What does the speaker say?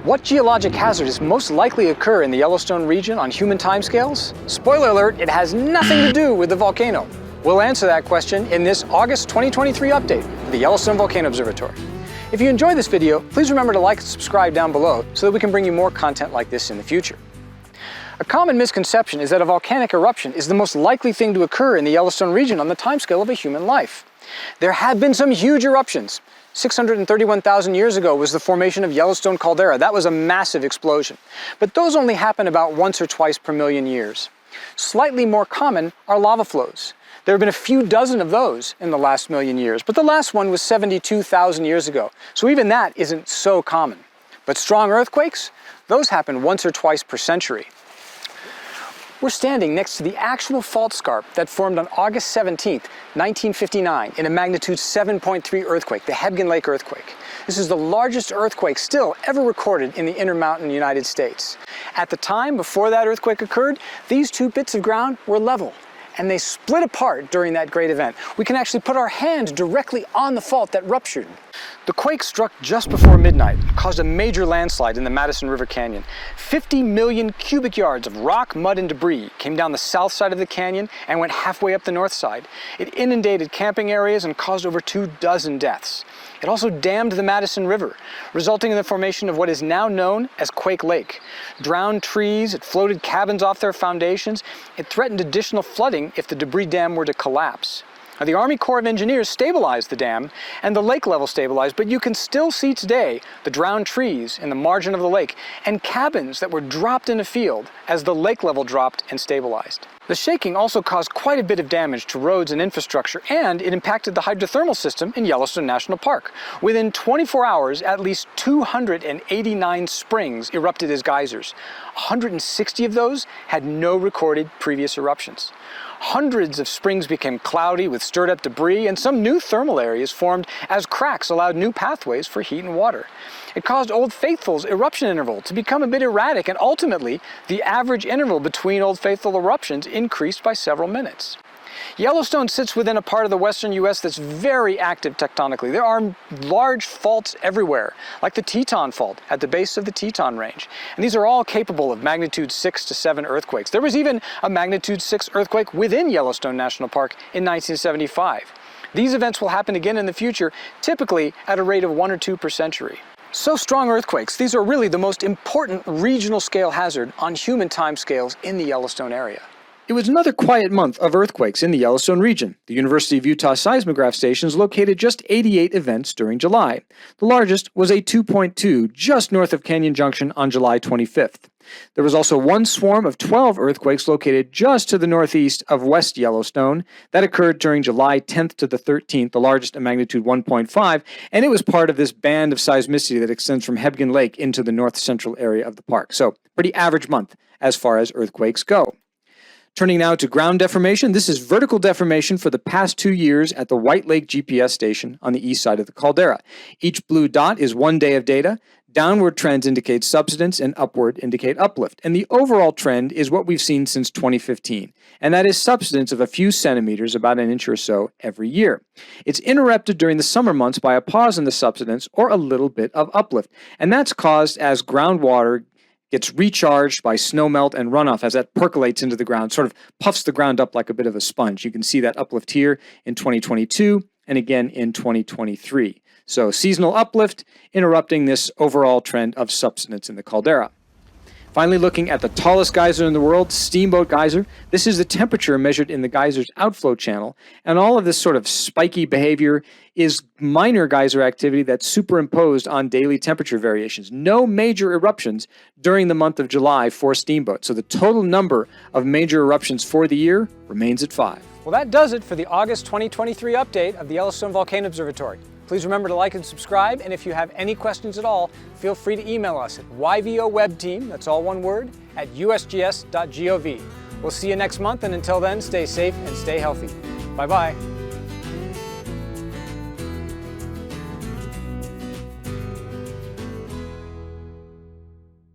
What geologic hazard is most likely to occur in the Yellowstone region on human timescales? Spoiler alert, it has nothing to do with the volcano. We'll answer that question in this August 2023 update of the Yellowstone Volcano Observatory. If you enjoyed this video, please remember to like and subscribe down below so that we can bring you more content like this in the future. A common misconception is that a volcanic eruption is the most likely thing to occur in the Yellowstone region on the timescale of a human life. There have been some huge eruptions. 631,000 years ago was the formation of Yellowstone caldera. That was a massive explosion. But those only happen about once or twice per million years. Slightly more common are lava flows. There have been a few dozen of those in the last million years, but the last one was 72,000 years ago, so even that isn't so common. But strong earthquakes? Those happen once or twice per century. We're standing next to the actual fault scarp that formed on August 17, 1959 in a magnitude 7.3 earthquake, the Hebgen Lake earthquake. This is the largest earthquake still ever recorded in the Intermountain United States. At the time before that earthquake occurred, these two bits of ground were level, and they split apart during that great event. We can actually put our hand directly on the fault that ruptured. The quake struck just before midnight and caused a major landslide in the Madison River Canyon. 50 million cubic yards of rock, mud, and debris came down the south side of the canyon and went halfway up the north side. It inundated camping areas and caused over 24 deaths. It also dammed the Madison River, resulting in the formation of what is now known as Quake Lake. Drowned trees, it floated cabins off their foundations, it threatened additional flooding if the debris dam were to collapse. Now, the Army Corps of Engineers stabilized the dam and the lake level stabilized, but you can still see today the drowned trees in the margin of the lake and cabins that were dropped in a field as the lake level dropped and stabilized. The shaking also caused quite a bit of damage to roads and infrastructure, and it impacted the hydrothermal system in Yellowstone National Park. Within 24 hours, at least 289 springs erupted as geysers. 160 of those had no recorded previous eruptions. Hundreds of springs became cloudy with stirred up debris, and some new thermal areas formed as cracks allowed new pathways for heat and water. It caused Old Faithful's eruption interval to become a bit erratic, and ultimately, the average interval between Old Faithful eruptions increased by several minutes. Yellowstone sits within a part of the western U.S. that's very active tectonically. There are large faults everywhere, like the Teton Fault at the base of the Teton Range. And these are all capable of magnitude 6 to 7 earthquakes. There was even a magnitude 6 earthquake within Yellowstone National Park in 1975. These events will happen again in the future, typically at a rate of 1 or 2 per century. So strong earthquakes, these are really the most important regional scale hazard on human timescales in the Yellowstone area. It was another quiet month of earthquakes in the Yellowstone region. The University of Utah seismograph stations located just 88 events during July. The largest was a 2.2 just north of Canyon Junction on July 25th. There was also one swarm of 12 earthquakes located just to the northeast of West Yellowstone that occurred during July 10th to the 13th, the largest at magnitude 1.5, and it was part of this band of seismicity that extends from Hebgen Lake into the north central area of the park. So, pretty average month as far as earthquakes go. Turning now to ground deformation, this is vertical deformation for the past 2 years at the White Lake GPS station on the east side of the caldera. Each blue dot is 1 day of data. Downward trends indicate subsidence and upward indicate uplift. And the overall trend is what we've seen since 2015. And that is subsidence of a few centimeters, about an inch or so, every year. It's interrupted during the summer months by a pause in the subsidence or a little bit of uplift. And that's caused as groundwater gets recharged by snowmelt and runoff as that percolates into the ground, sort of puffs the ground up like a bit of a sponge. You can see that uplift here in 2022 and again in 2023. So seasonal uplift interrupting this overall trend of subsidence in the caldera. Finally, looking at the tallest geyser in the world, Steamboat Geyser. This is the temperature measured in the geyser's outflow channel, and all of this sort of spiky behavior is minor geyser activity that's superimposed on daily temperature variations. No major eruptions during the month of July for Steamboat, so the total number of major eruptions for the year remains at 5. Well, that does it for the August 2023 update of the Yellowstone Volcano Observatory. Please remember to like and subscribe, and if you have any questions at all, feel free to email us at yvowebteam, that's all one word, at usgs.gov. We'll see you next month, and until then, stay safe and stay healthy. Bye-bye.